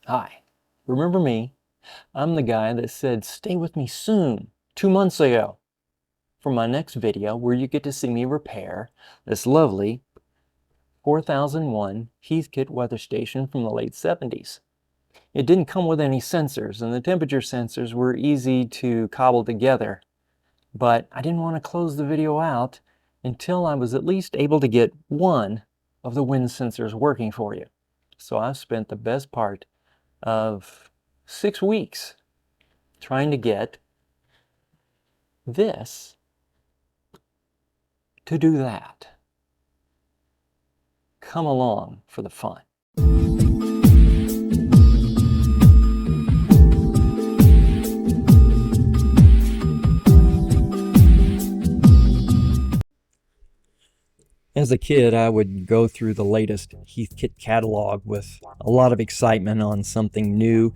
Hi, remember me? I'm the guy that said stay with me soon 2 months ago for my next video where you get to see me repair this lovely 4001 Heathkit weather station from the late 70s. It didn't come with any sensors, and the temperature sensors were easy to cobble together, but I didn't want to close the video out until I was at least able to get one of the wind sensors working for you. So I've spent the best part of 6 weeks trying to get this to do that. Come along for the fun. As a kid, I would go through the latest Heathkit catalog with a lot of excitement on something new.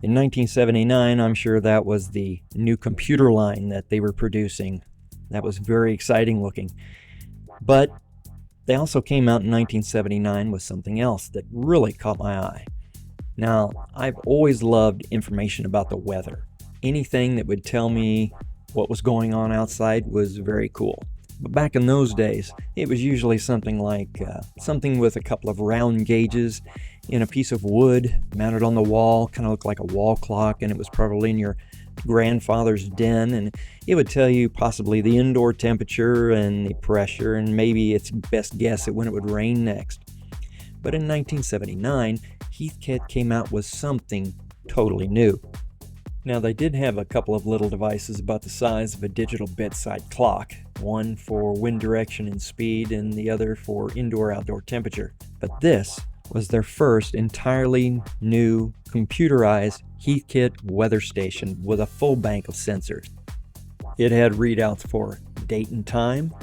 In 1979, I'm sure that was the new computer line that they were producing. That was very exciting looking. But they also came out in 1979 with something else that really caught my eye. Now, I've always loved information about the weather. Anything that would tell me what was going on outside was very cool. But back in those days, it was usually something like something with a couple of round gauges in a piece of wood mounted on the wall, kind of looked like a wall clock, and it was probably in your grandfather's den, and it would tell you possibly the indoor temperature and the pressure, and maybe its best guess at when it would rain next. But in 1979, Heathkit came out with something totally new. Now, they did have a couple of little devices about the size of a digital bedside clock, one for wind direction and speed and the other for indoor-outdoor temperature. But this was their first entirely new computerized Heathkit weather station with a full bank of sensors. It had readouts for date and time,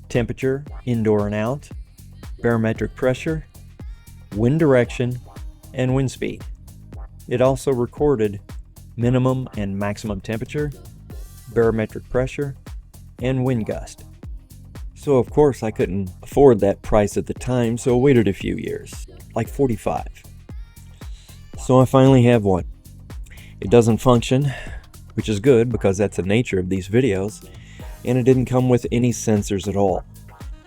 temperature, indoor and out, barometric pressure, wind direction, and wind speed. It also recorded minimum and maximum temperature, barometric pressure, and wind gust. So of course I couldn't afford that price at the time, so I waited a few years, like 45. So I finally have one. It doesn't function, which is good because that's the nature of these videos, and it didn't come with any sensors at all.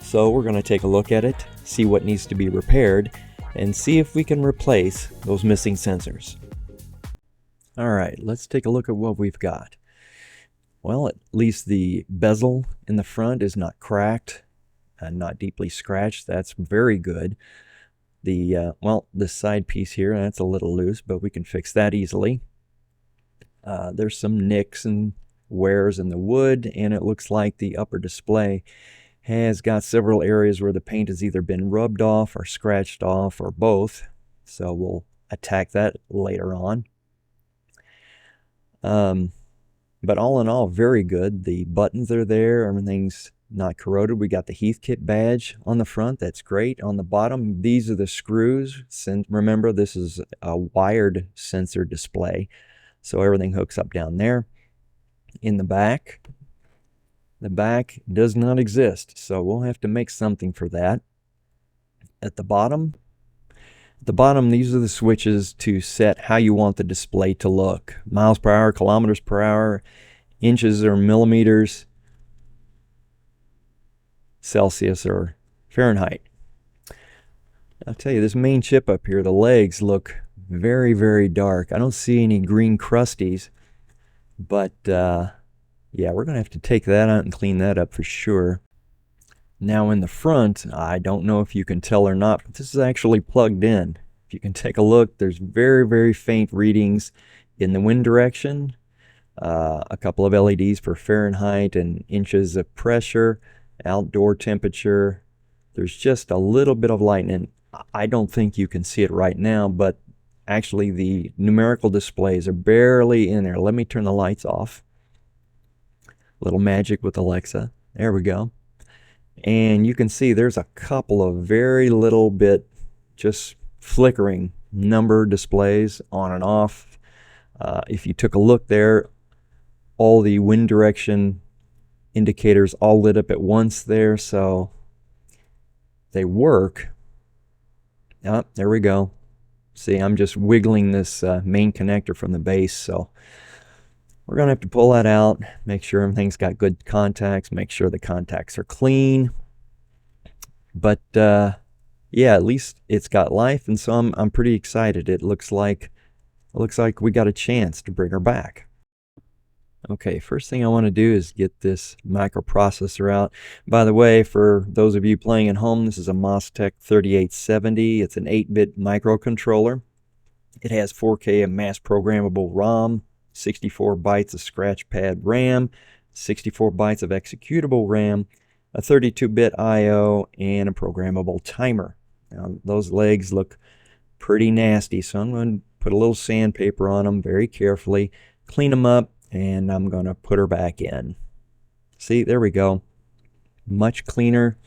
So we're going to take a look at it, see what needs to be repaired, and see if we can replace those missing sensors. Alright, let's take a look at what we've got. Well, at least the bezel in the front is not cracked and not deeply scratched. That's very good. The side piece here, that's a little loose, but we can fix that easily. There's some nicks and wears in the wood, and it looks like the upper display has got several areas where the paint has either been rubbed off or scratched off or both. So we'll attack that later on. But all in all, very good. The buttons are there. Everything's not corroded. We got the Heathkit badge on the front. That's great. On the bottom, these are the screws. Remember, this is a wired sensor display, so everything hooks up down there. In the back does not exist, so we'll have to make something for that. At the bottom, these are the switches to set how you want the display to look. Miles per hour, kilometers per hour, inches or millimeters, Celsius or Fahrenheit. I'll tell you, this main chip up here, the legs look very, very dark. I don't see any green crusties, but yeah, we're going to have to take that out and clean that up for sure. Now in the front, I don't know if you can tell or not, but this is actually plugged in. If you can take a look, there's very, very faint readings in the wind direction, a couple of LEDs for Fahrenheit and inches of pressure, outdoor temperature. There's just a little bit of light, and I don't think you can see it right now, but actually the numerical displays are barely in there. Let me turn the lights off. Little magic with Alexa. There we go. And you can see there's a couple of very little bit just flickering number displays on and off. If you took a look there, all the wind direction indicators all lit up at once there, so they work. There we go. See, I'm just wiggling this main connector from the base, so we're going to have to pull that out, make sure everything's got good contacts, make sure the contacts are clean. But yeah, at least it's got life, and so I'm pretty excited. It looks like we got a chance to bring her back. Okay, first thing I want to do is get this microprocessor out. By the way, for those of you playing at home, this is a MOSTEC 3870. It's an 8-bit microcontroller. It has 4K of mass programmable ROM, 64 bytes of scratch pad RAM, 64 bytes of executable RAM, a 32-bit I/O, and a programmable timer. Now, those legs look pretty nasty, so I'm going to put a little sandpaper on them very carefully, clean them up, and I'm going to put her back in. See, there we go. Much cleaner.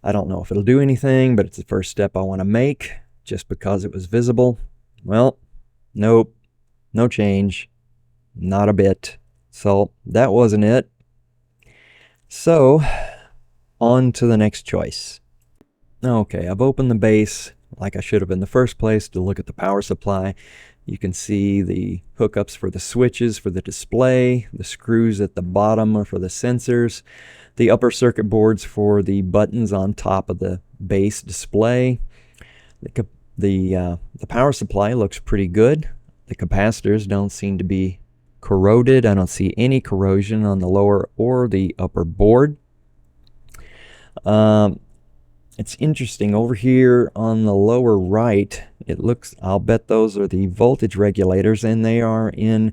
I don't know if it'll do anything, but it's the first step I want to make just because it was visible. Well, nope, no change, not a bit. So that wasn't it. So on to the next choice. Okay, I've opened the base like I should have in the first place to look at the power supply. You can see the hookups for the switches for the display, the screws at the bottom are for the sensors, the upper circuit boards for the buttons on top of the base display. The power supply looks pretty good. The capacitors don't seem to be corroded. I don't see any corrosion on the lower or the upper board. It's interesting, over here on the lower right, it looks, I'll bet those are the voltage regulators, and they are in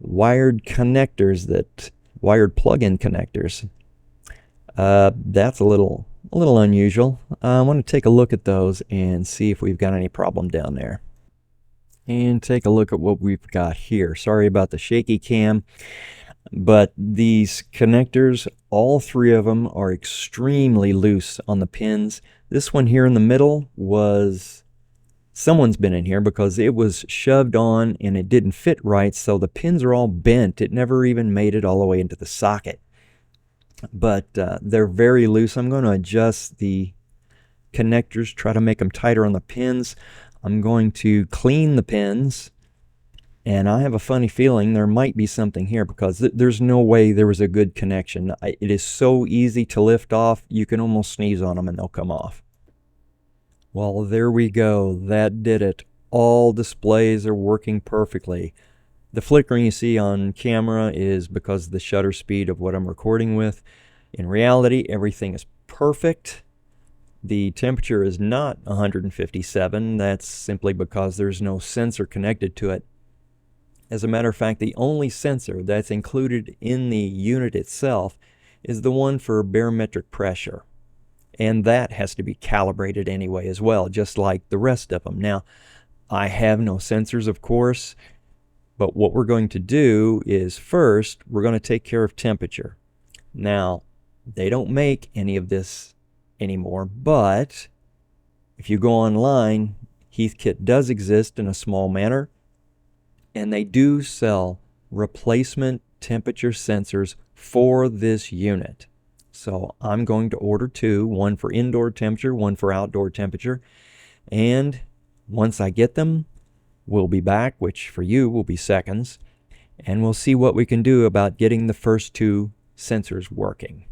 wired connectors, wired plug-in connectors. That's a little unusual. I want to take a look at those and see if we've got any problem down there. And take a look at what we've got here. Sorry about the shaky cam. But these connectors, all three of them are extremely loose on the pins. This one here in the middle someone's been in here because it was shoved on and it didn't fit right, so the pins are all bent. It never even made it all the way into the socket. But they're very loose. I'm going to adjust the connectors, try to make them tighter on the pins. I'm going to clean the pins. And I have a funny feeling there might be something here because there's no way there was a good connection. It is so easy to lift off. You can almost sneeze on them and they'll come off. Well, there we go. That did it. All displays are working perfectly. The flickering you see on camera is because of the shutter speed of what I'm recording with. In reality, everything is perfect. The temperature is not 157. That's simply because there's no sensor connected to it. As a matter of fact, the only sensor that's included in the unit itself is the one for barometric pressure. And that has to be calibrated anyway as well, just like the rest of them. Now, I have no sensors, of course, but what we're going to do is first, we're going to take care of temperature. Now, they don't make any of this anymore, but if you go online, Heathkit does exist in a small manner. And they do sell replacement temperature sensors for this unit. So I'm going to order two, one for indoor temperature, one for outdoor temperature. And once I get them, we'll be back, which for you will be seconds. And we'll see what we can do about getting the first two sensors working.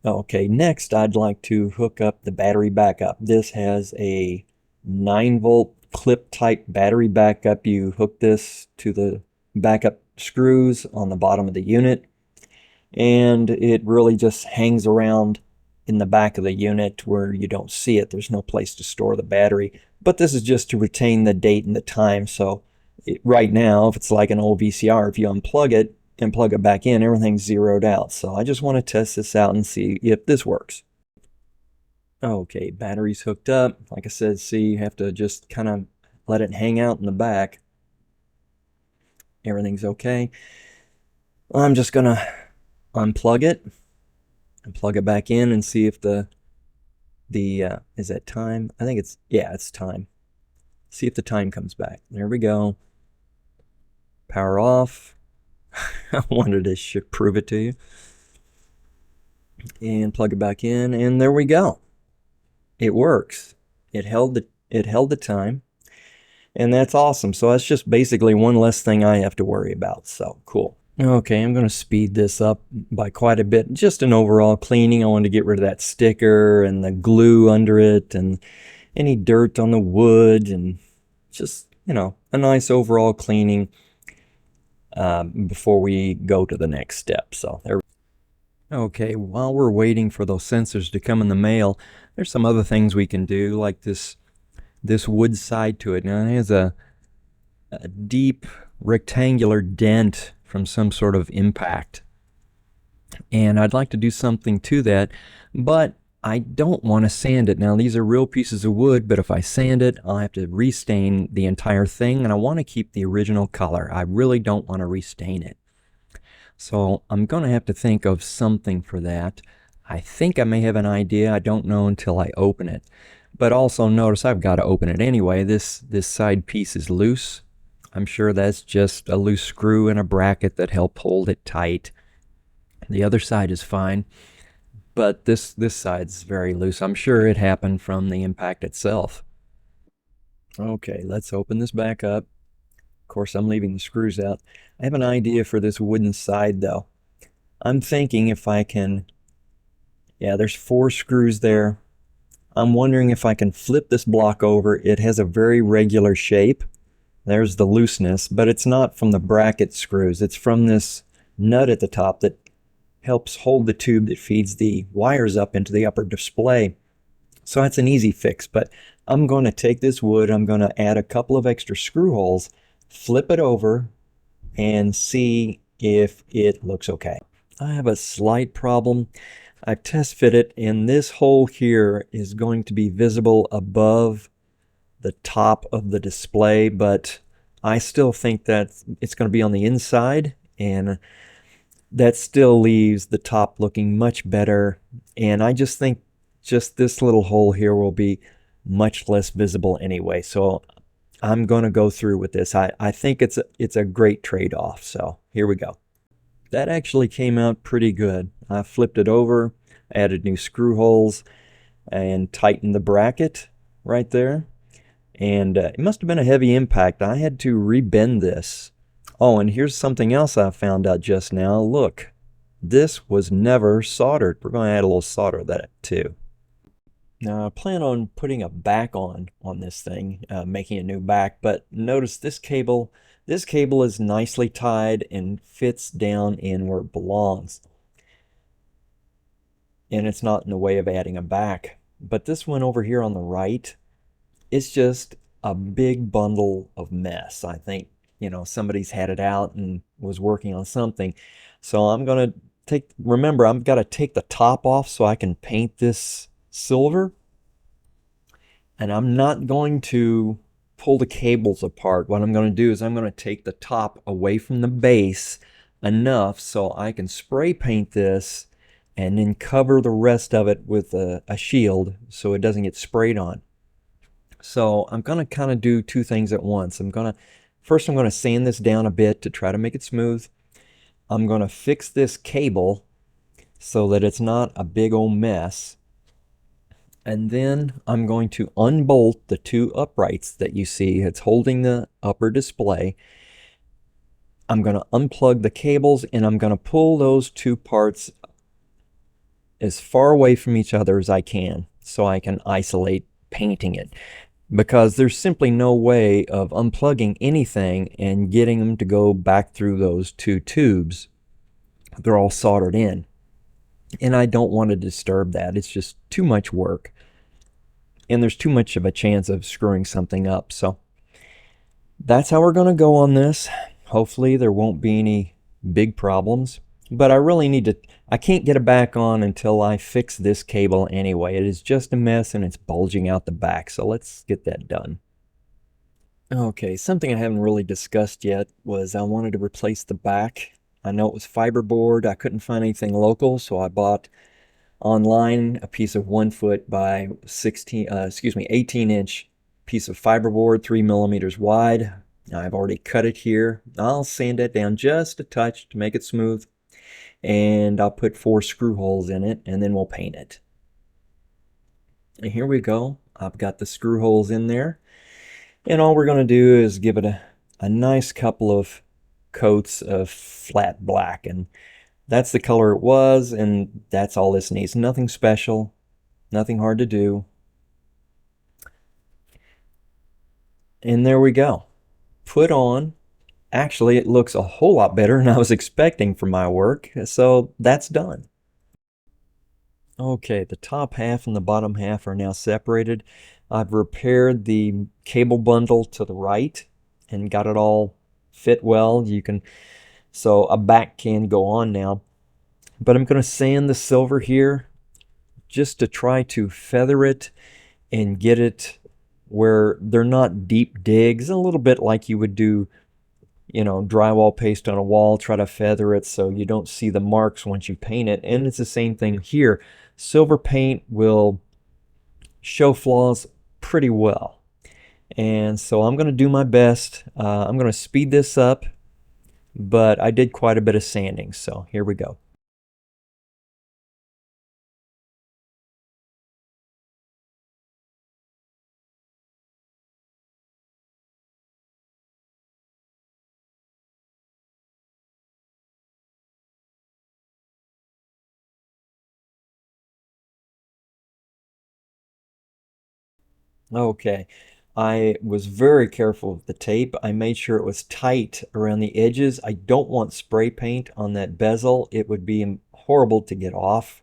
Okay, next I'd like to hook up the battery backup. This has a 9-volt clip type battery backup. You hook this to the backup screws on the bottom of the unit, and it really just hangs around in the back of the unit where you don't see it. There's no place to store the battery, but this is just to retain the date and the time. So right now, if it's like an old VCR, if you unplug it and plug it back in, everything's zeroed out. So I just want to test this out and see if this works. Okay, battery's hooked up. Like I said, see, you have to just kind of let it hang out in the back. Everything's okay. I'm just going to unplug it and plug it back in and see if is that time? I think it's time. See if the time comes back. There we go. Power off. I wanted to prove it to you. And plug it back in, and there we go. It works. It held the time. And that's awesome. So that's just basically one less thing I have to worry about. So cool. Okay, I'm going to speed this up by quite a bit. Just an overall cleaning. I want to get rid of that sticker and the glue under it and any dirt on the wood, and just, a nice overall cleaning before we go to the next step. So there. Okay, while we're waiting for those sensors to come in the mail, there's some other things we can do, like this wood side to it. Now it has a deep rectangular dent from some sort of impact, and I'd like to do something to that, but I don't want to sand it. Now these are real pieces of wood, but if I sand it, I'll have to restain the entire thing, and I want to keep the original color. I really don't want to restain it. So I'm going to have to think of something for that. I think I may have an idea. I don't know until I open it. But also notice I've got to open it anyway. This side piece is loose. I'm sure that's just a loose screw and a bracket that help hold it tight. The other side is fine, but this side's very loose. I'm sure it happened from the impact itself. Okay, let's open this back up. Of course, I'm leaving the screws out. I have an idea for this wooden side though. I'm thinking if I can, yeah, there's 4 screws there. I'm wondering if I can flip this block over. It has a very regular shape. There's the looseness, but it's not from the bracket screws. It's from this nut at the top that helps hold the tube that feeds the wires up into the upper display. So that's an easy fix, but I'm going to take this wood, I'm going to add a couple of extra screw holes, flip it over, and see if it looks okay. I have a slight problem. I test fit it, and this hole here is going to be visible above the top of the display, but I still think that it's going to be on the inside, and that still leaves the top looking much better. And I just think just this little hole here will be much less visible anyway. So I'm going to go through with this. I think it's a great trade-off. So here we go. That actually came out pretty good. I flipped it over, added new screw holes, and tightened the bracket right there. And it must have been a heavy impact. I had to rebend this. Oh, and here's something else I found out just now. Look, this was never soldered. We're going to add a little solder to that too. Now I plan on putting a back on this thing, making a new back, but notice this cable is nicely tied and fits down in where it belongs. And it's not in the way of adding a back. But this one over here on the right, it's just a big bundle of mess. I think, somebody's had it out and was working on something. So I'm going to remember, I've got to take the top off so I can paint this silver. And I'm not going to pull the cables apart. What I'm going to do is I'm going to take the top away from the base enough so I can spray paint this and then cover the rest of it with a shield so it doesn't get sprayed on. So I'm going to kind of do 2 things at once. First I'm going to sand this down a bit to try to make it smooth. I'm going to fix this cable so that it's not a big old mess. And then I'm going to unbolt the 2 uprights that you see. It's holding the upper display. I'm going to unplug the cables, and I'm going to pull those 2 parts as far away from each other as I can so I can isolate painting it. Because there's simply no way of unplugging anything and getting them to go back through those 2 tubes. They're all soldered in. And I don't want to disturb that. It's just too much work. And there's too much of a chance of screwing something up. So that's how we're going to go on this. Hopefully there won't be any big problems. But I really I can't get it back on until I fix this cable anyway. It is just a mess and it's bulging out the back. So let's get that done. Okay, something I haven't really discussed yet was I wanted to replace the back. I know it was fiberboard. I couldn't find anything local, so I bought online a piece of 1 foot by 18-inch piece of fiberboard, 3 millimeters wide. Now I've already cut it here. I'll sand it down just a touch to make it smooth, and I'll put 4 screw holes in it, and then we'll paint it. And here we go. I've got the screw holes in there. And all we're going to do is give it a nice couple of coats of flat black, and that's the color it was, and that's all this needs. Nothing special, nothing hard to do. And there we go. Put on. Actually, it looks a whole lot better than I was expecting for my work, so that's done. Okay, the top half and the bottom half are now separated. I've repaired the cable bundle to the right and got it all fit well. So a back can go on now. But I'm going to sand the silver here just to try to feather it and get it where they're not deep digs, a little bit like you would do, drywall paste on a wall, try to feather it so you don't see the marks once you paint it. And it's the same thing here. Silver paint will show flaws pretty well. And so I'm going to do my best. I'm going to speed this up, but I did quite a bit of sanding. So here we go. Okay, I was very careful with the tape. I made sure it was tight around the edges. I don't want spray paint on that bezel. It would be horrible to get off.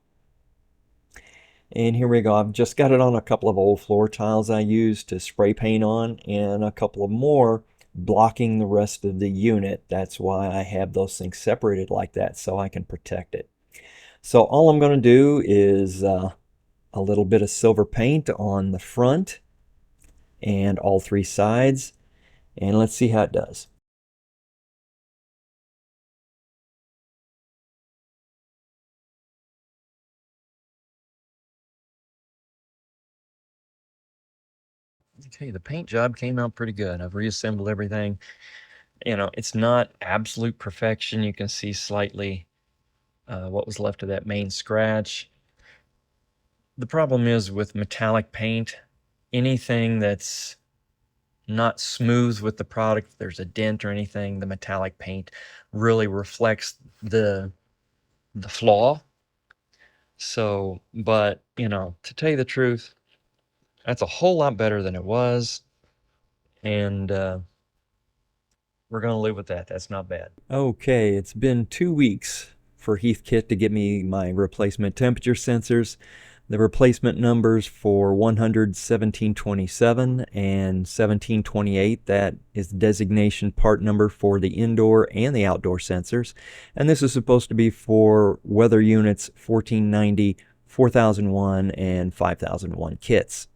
And here we go. I've just got it on a couple of old floor tiles I used to spray paint on, and a couple of more blocking the rest of the unit. That's why I have those things separated like that, so I can protect it. So all I'm going to do is a little bit of silver paint on the front and all three sides, and let's see how it does. Okay, the paint job came out pretty good. I've reassembled everything. It's not absolute perfection. You can see slightly what was left of that main scratch. The problem is with metallic paint, anything that's not smooth with the product, if there's a dent or anything, the metallic paint really reflects the flaw. So, but, to tell you the truth, that's a whole lot better than it was. And we're going to live with that. That's not bad. Okay, it's been 2 weeks for Heathkit to get me my replacement temperature sensors. The replacement numbers for 100, 1727 and 1728, that is the designation part number for the indoor and the outdoor sensors. And this is supposed to be for weather units 1490, 4001, and 5001 kits.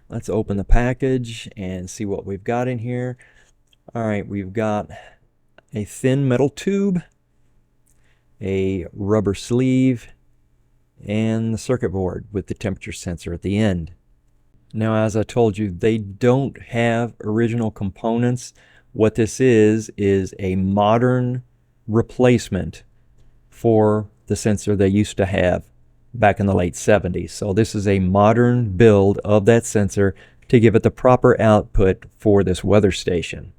Let's open the package and see what we've got in here. All right, we've got a thin metal tube, a rubber sleeve, and the circuit board with the temperature sensor at the end. Now, as I told you, they don't have original components. What this is a modern replacement for the sensor they used to have back in the late 70s. So this is a modern build of that sensor to give it the proper output for this weather station.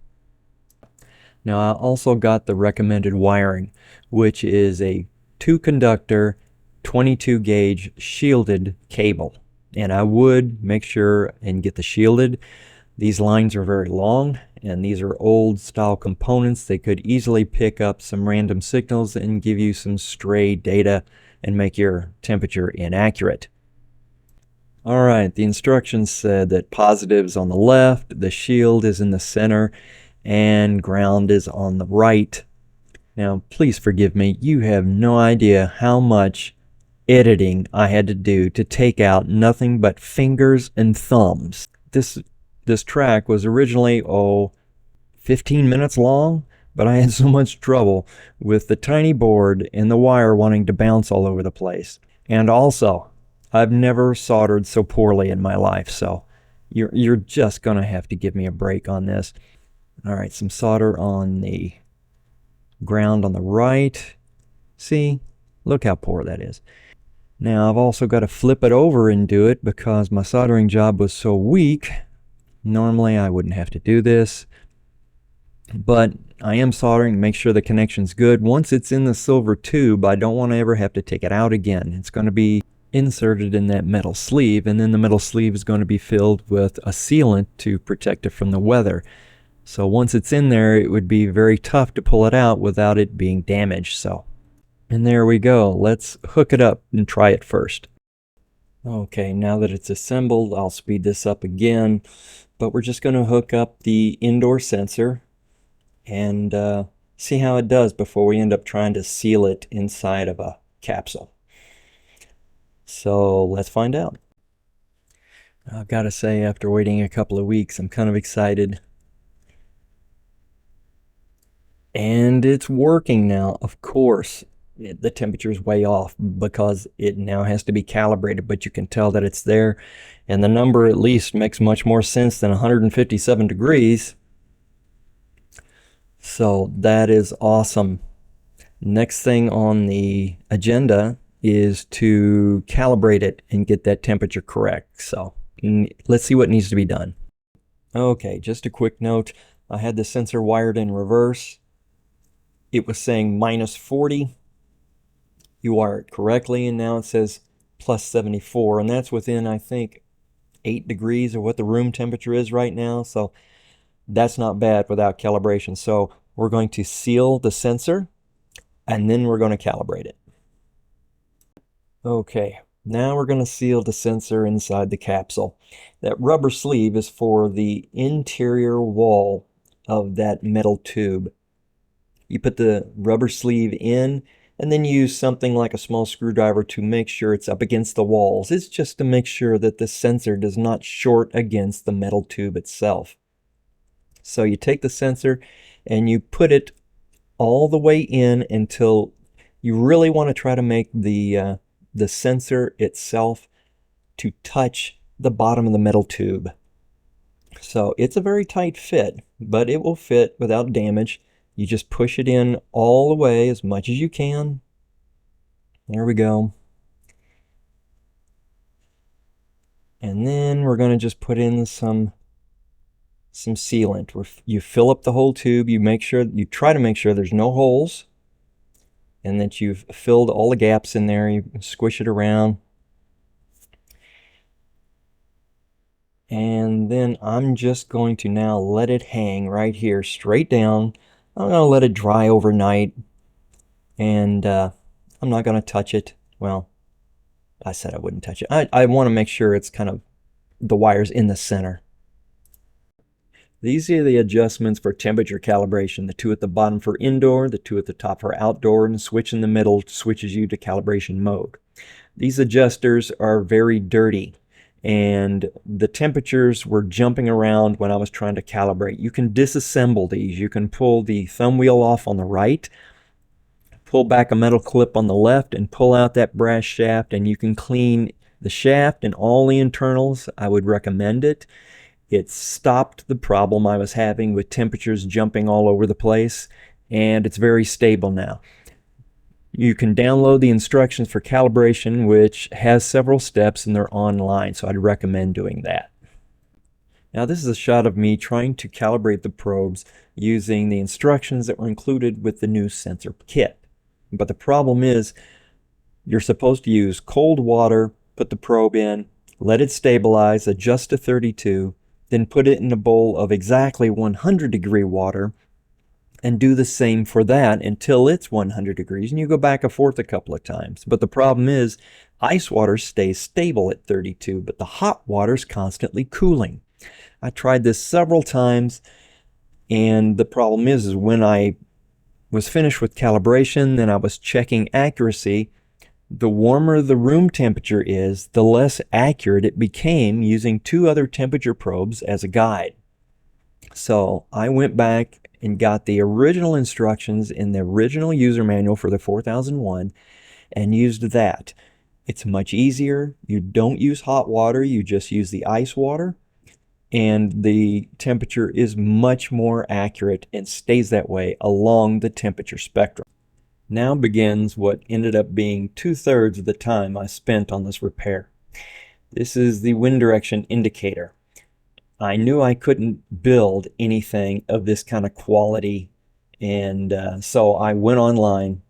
Now, I also got the recommended wiring, which is a 2-conductor 22 gauge shielded cable. And I would make sure and get the shielded. These lines are very long, and these are old style components. They could easily pick up some random signals and give you some stray data and make your temperature inaccurate. All right, the instructions said that positive's on the left, the shield is in the center, and ground is on the right. Now, please forgive me, you have no idea how much editing I had to do to take out nothing but fingers and thumbs. This track was originally 15 minutes long, but I had so much trouble with the tiny board and the wire wanting to bounce all over the place. And also, I've never soldered so poorly in my life, so you're just gonna have to give me a break on this. All right, some solder on the ground on the right. See, look how poor that is. Now I've also got to flip it over and do it because my soldering job was so weak Normally I wouldn't have to do this, but I am soldering to make sure the connection's good. Once it's in the silver tube, I don't want to ever have to take it out again. It's going to be inserted in that metal sleeve, and then the metal sleeve is going to be filled with a sealant to protect it from the weather. So once it's in there, it would be very tough to pull it out without it being damaged. And there we go. Let's hook it up and try it first. Okay, now that it's assembled, I'll speed this up again, but we're just going to hook up the indoor sensor and see how it does before we end up trying to seal it inside of a capsule. So let's find out. I've got to say, after waiting a couple of weeks, I'm kind of excited. And it's working now. Of course, the temperature is way off because it now has to be calibrated, but you can tell that it's there. And the number at least makes much more sense than 157 degrees. So that is awesome. Next thing on the agenda is to calibrate it and get that temperature correct. So let's see what needs to be done. Okay, just a quick note. I had the sensor wired in reverse. It was saying -40. You wire it correctly, and now it says +74, and that's within, I think, 8 degrees of what the room temperature is right now. So that's not bad without calibration. So we're going to seal the sensor, and then we're going to calibrate it. Okay, now we're going to seal the sensor inside the capsule. That rubber sleeve is for the interior wall of that metal tube. You put the rubber sleeve in and then use something like a small screwdriver to make sure it's up against the walls. It's just to make sure that the sensor does not short against the metal tube itself. So you take the sensor and you put it all the way in until you really want to try to make the sensor itself to touch the bottom of the metal tube. So it's a very tight fit, but it will fit without damage. You just push it in all the way as much as you can. There we go. And then we're going to just put in some sealant. You fill up the whole tube. You try to make sure there's no holes and that you've filled all the gaps in there. You squish it around. And then I'm just going to now let it hang right here straight down. I'm going to let it dry overnight, and I'm not going to touch it. Well, I said I wouldn't touch it. I want to make sure it's kind of the wires in the center. These are the adjustments for temperature calibration. The two at the bottom for indoor, the two at the top for outdoor, and the switch in the middle switches you to calibration mode. These adjusters are very dirty, and the temperatures were jumping around when I was trying to calibrate. You can disassemble these. You can pull the thumb wheel off on the right, pull back a metal clip on the left, and pull out that brass shaft, and you can clean the shaft and all the internals. I would recommend it. It stopped the problem I was having with temperatures jumping all over the place, and it's very stable now. You can download the instructions for calibration, which has several steps, and they're online, so I'd recommend doing that. Now this is a shot of me trying to calibrate the probes using the instructions that were included with the new sensor kit. But the problem is you're supposed to use cold water, put the probe in, let it stabilize, adjust to 32, then put it in a bowl of exactly 100-degree water, and do the same for that until it's 100 degrees, and you go back and forth a couple of times. But the problem is ice water stays stable at 32, but the hot water is constantly cooling. I tried this several times, and the problem is when I was finished with calibration, then I was checking accuracy. The warmer the room temperature is, the less accurate it became using two other temperature probes as a guide. So I went back and got the original instructions in the original user manual for the 4001 and used that. It's much easier. You don't use hot water, you just use the ice water, and the temperature is much more accurate and stays that way along the temperature spectrum. Now begins what ended up being 2/3 of the time I spent on this repair. This is the wind direction indicator. I knew I couldn't build anything of this kind of quality, and so I went online,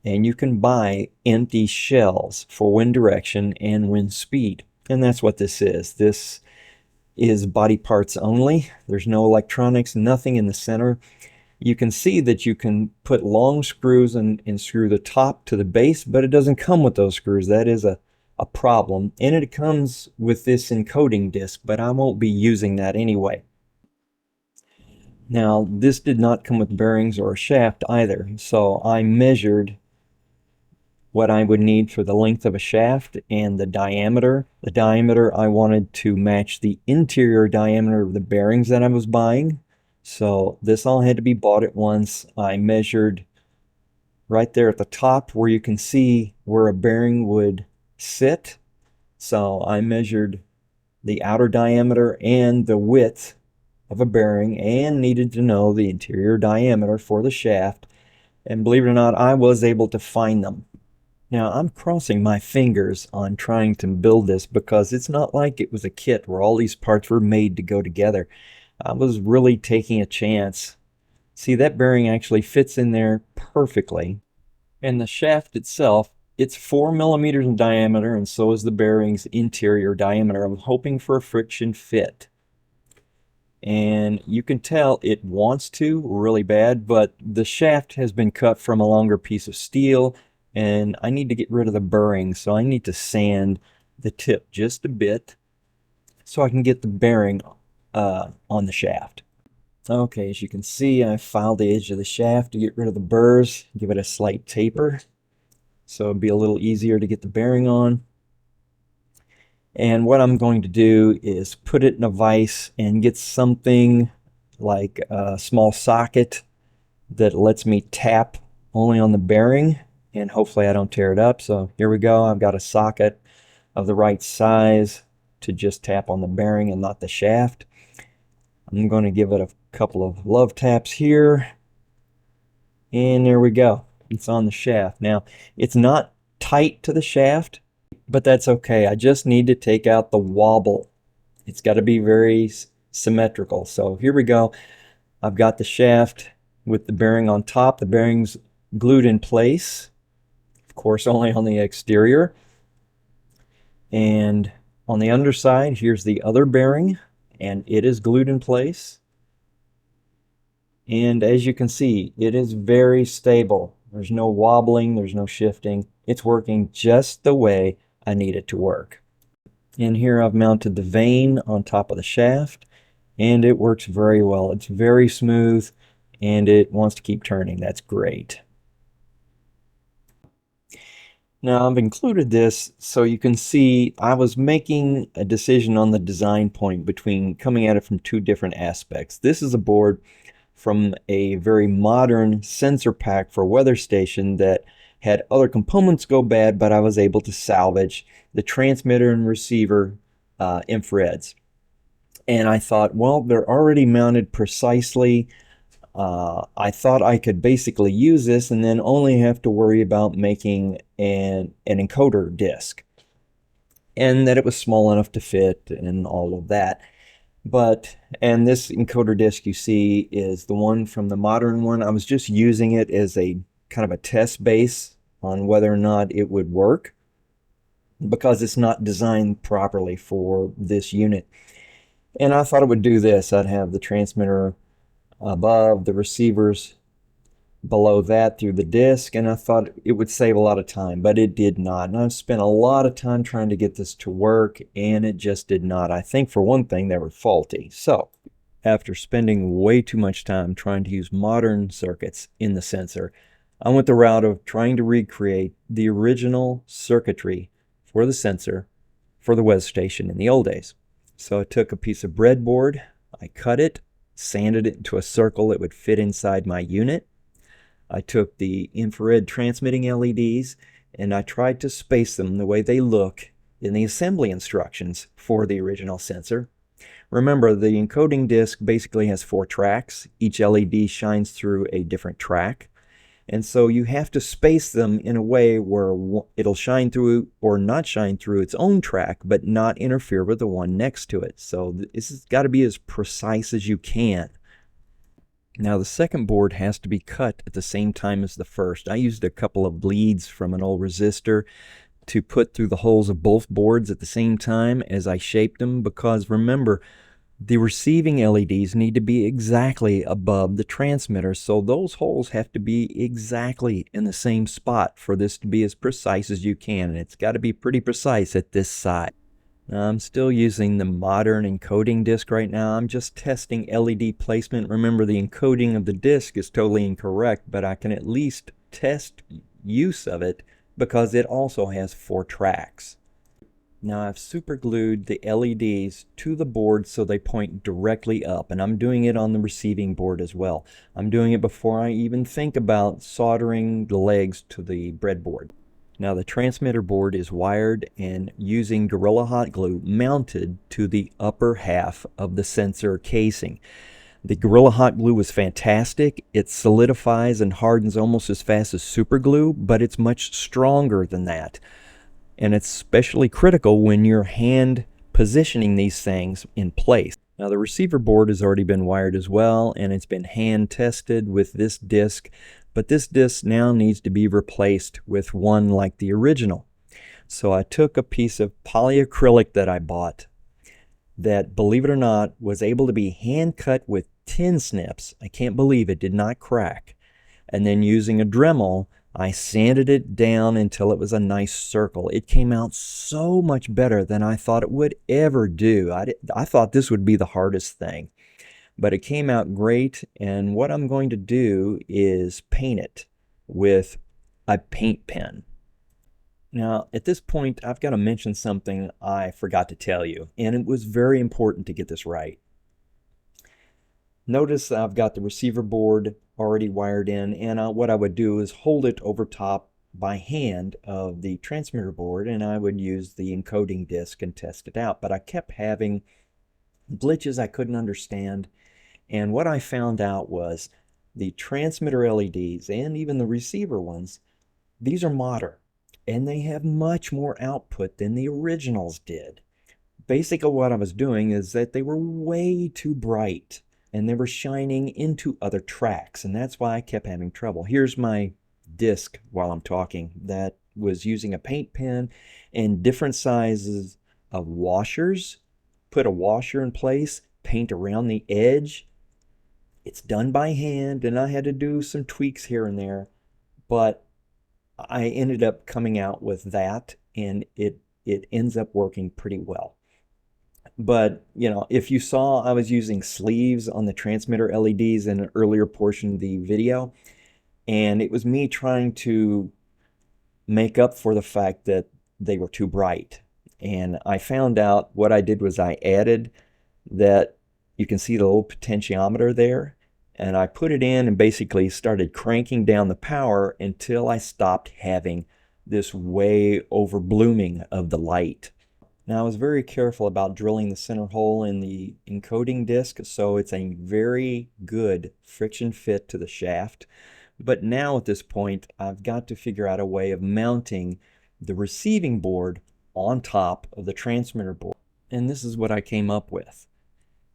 and you can buy empty shells for wind direction and wind speed. And that's what this is. This is body parts only. There's no electronics, nothing in the center. You can see that you can put long screws and screw the top to the base, but it doesn't come with those screws. That is a problem. And it comes with this encoding disc, but I won't be using that anyway. Now, this did not come with bearings or a shaft either, so I measured what I would need for the length of a shaft and the diameter. The diameter, I wanted to match the interior diameter of the bearings that I was buying. So this all had to be bought at once. I measured right there at the top where you can see where a bearing would sit. So I measured the outer diameter and the width of a bearing and needed to know the interior diameter for the shaft. And believe it or not, I was able to find them. Now, I'm crossing my fingers on trying to build this because it's not like it was a kit where all these parts were made to go together. I was really taking a chance. See, that bearing actually fits in there perfectly. And the shaft itself, it's 4 millimeters in diameter, and so is the bearing's interior diameter. I'm hoping for a friction fit. And you can tell it wants to really bad, but the shaft has been cut from a longer piece of steel, and I need to get rid of the burring, so I need to sand the tip just a bit so I can get the bearing on the shaft. Okay, as you can see, I filed the edge of the shaft to get rid of the burrs, give it a slight taper so it'd be a little easier to get the bearing on. And what I'm going to do is put it in a vise and get something like a small socket that lets me tap only on the bearing, and hopefully I don't tear it up. So here we go. I've got a socket of the right size to just tap on the bearing and not the shaft. I'm going to give it a couple of love taps here, and there we go. It's on the shaft. Now, it's not tight to the shaft, but that's okay. I just need to take out the wobble. It's got to be very symmetrical. So here we go. I've got the shaft with the bearing on top. The bearing's glued in place, of course, only on the exterior. And on the underside, here's the other bearing, and it is glued in place. And as you can see, it is very stable. There's no wobbling, there's no shifting. It's working just the way I need it to work. And here I've mounted the vane on top of the shaft, and it works very well. It's very smooth, and it wants to keep turning. That's great. Now, I've included this so you can see I was making a decision on the design point between coming at it from two different aspects. This is a board from a very modern sensor pack for weather station that had other components go bad, but I was able to salvage the transmitter and receiver infrareds. And I thought, well, they're already mounted precisely. I thought I could basically use this and then only have to worry about making an encoder disc, and that it was small enough to fit and all of that. And this encoder disc you see is the one from the modern one. I was just using it as a kind of a test base on whether or not it would work, because it's not designed properly for this unit. And I thought it would do this. I'd have the transmitter above, the receivers below that through the disc, and I thought it would save a lot of time, but it did not. And I've spent a lot of time trying to get this to work, and it just did not. I think for one thing, they were faulty. So after spending way too much time trying to use modern circuits in the sensor, I went the route of trying to recreate the original circuitry for the sensor for the weather station in the old days. So I took a piece of breadboard, I cut it, sanded it into a circle that would fit inside my unit. I took the infrared transmitting LEDs and I tried to space them the way they look in the assembly instructions for the original sensor. Remember, the encoding disc basically has 4 tracks. Each LED shines through a different track. And so you have to space them in a way where it'll shine through or not shine through its own track, but not interfere with the one next to it. So this has got to be as precise as you can. Now the second board has to be cut at the same time as the first. I used a couple of leads from an old resistor to put through the holes of both boards at the same time as I shaped them, because remember, the receiving LEDs need to be exactly above the transmitter, so those holes have to be exactly in the same spot for this to be as precise as you can, and it's got to be pretty precise at this side. Now, I'm still using the modern encoding disc right now. I'm just testing LED placement. Remember, the encoding of the disc is totally incorrect, but I can at least test use of it because it also has 4 tracks. Now I've super glued the LEDs to the board so they point directly up, and I'm doing it on the receiving board as well. I'm doing it before I even think about soldering the legs to the breadboard. Now the transmitter board is wired and using Gorilla Hot Glue mounted to the upper half of the sensor casing. The Gorilla Hot Glue was fantastic. It solidifies and hardens almost as fast as super glue, but it's much stronger than that. And it's especially critical when you're hand positioning these things in place. Now the receiver board has already been wired as well, and it's been hand tested with this disc, but this disc now needs to be replaced with one like the original. So I took a piece of polyacrylic that I bought that, believe it or not, was able to be hand cut with tin snips. I can't believe it did not crack. And then using a Dremel, I sanded it down until it was a nice circle. It came out so much better than I thought it would ever do. I thought this would be the hardest thing, but it came out great. And what I'm going to do is paint it with a paint pen. Now, at this point, I've got to mention something I forgot to tell you, and it was very important to get this right. Notice I've got the receiver board already wired in, and what I would do is hold it over top by hand of the transmitter board, and I would use the encoding disc and test it out. But I kept having glitches I couldn't understand, and what I found out was the transmitter LEDs and even the receiver ones, these are modern, and they have much more output than the originals did. Basically what I was doing is that they were way too bright, and they were shining into other tracks, and that's why I kept having trouble. Here's my disc while I'm talking that was using a paint pen and different sizes of washers. Put a washer in place, paint around the edge. It's done by hand, and I had to do some tweaks here and there, but I ended up coming out with that, and it ends up working pretty well. But, you know, if you saw I was using sleeves on the transmitter LEDs in an earlier portion of the video, and it was me trying to make up for the fact that they were too bright. And I found out what I did was I added that, you can see the little potentiometer there, and I put it in and basically started cranking down the power until I stopped having this way over blooming of the light. Now I was very careful about drilling the center hole in the encoding disc, so it's a very good friction fit to the shaft. But now at this point, I've got to figure out a way of mounting the receiving board on top of the transmitter board. And this is what I came up with.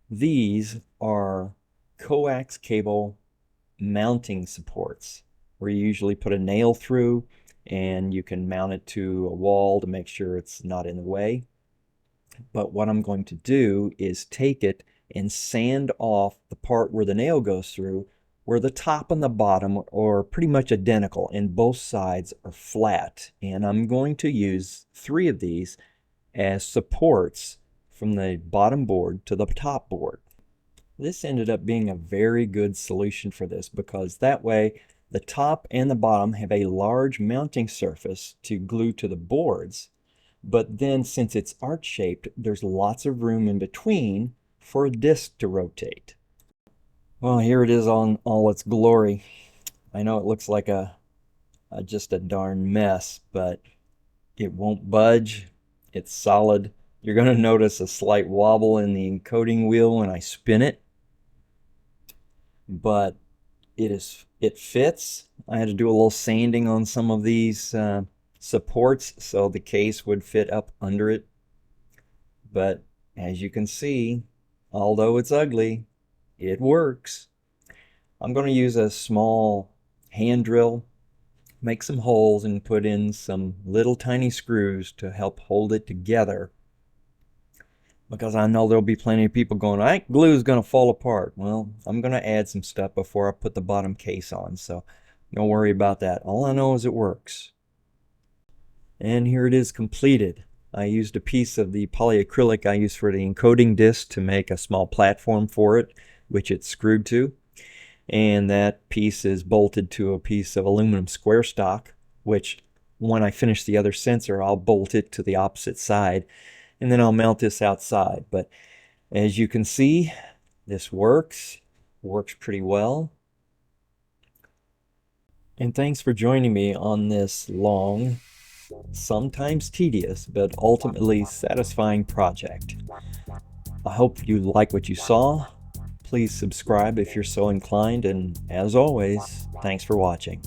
These are coax cable mounting supports, where you usually put a nail through and you can mount it to a wall to make sure it's not in the way. But what I'm going to do is take it and sand off the part where the nail goes through, where the top and the bottom are pretty much identical and both sides are flat. And I'm going to use 3 of these as supports from the bottom board to the top board. This ended up being a very good solution for this, because that way the top and the bottom have a large mounting surface to glue to the boards. But then, since it's arch-shaped, there's lots of room in between for a disc to rotate. Well, here it is on all its glory. I know it looks like just a darn mess, but it won't budge. It's solid. You're going to notice a slight wobble in the encoding wheel when I spin it, but it is It fits. I had to do a little sanding on some of these supports so the case would fit up under it. But as you can see, although it's ugly, it works. I'm going to use a small hand drill, make some holes, and put in some little tiny screws to help hold it together, because I know there'll be plenty of people going, "I think glue is going to fall apart." Well, I'm going to add some stuff before I put the bottom case on, so don't worry about that. All I know is it works. And here it is completed. I used a piece of the polyacrylic I used for the encoding disc to make a small platform for it, which it's screwed to. And that piece is bolted to a piece of aluminum square stock, which when I finish the other sensor, I'll bolt it to the opposite side, and then I'll mount this outside. But as you can see, this works pretty well. And thanks for joining me on this long, sometimes tedious, but ultimately satisfying project. I hope you like what you saw. Please subscribe if you're so inclined, and as always, thanks for watching.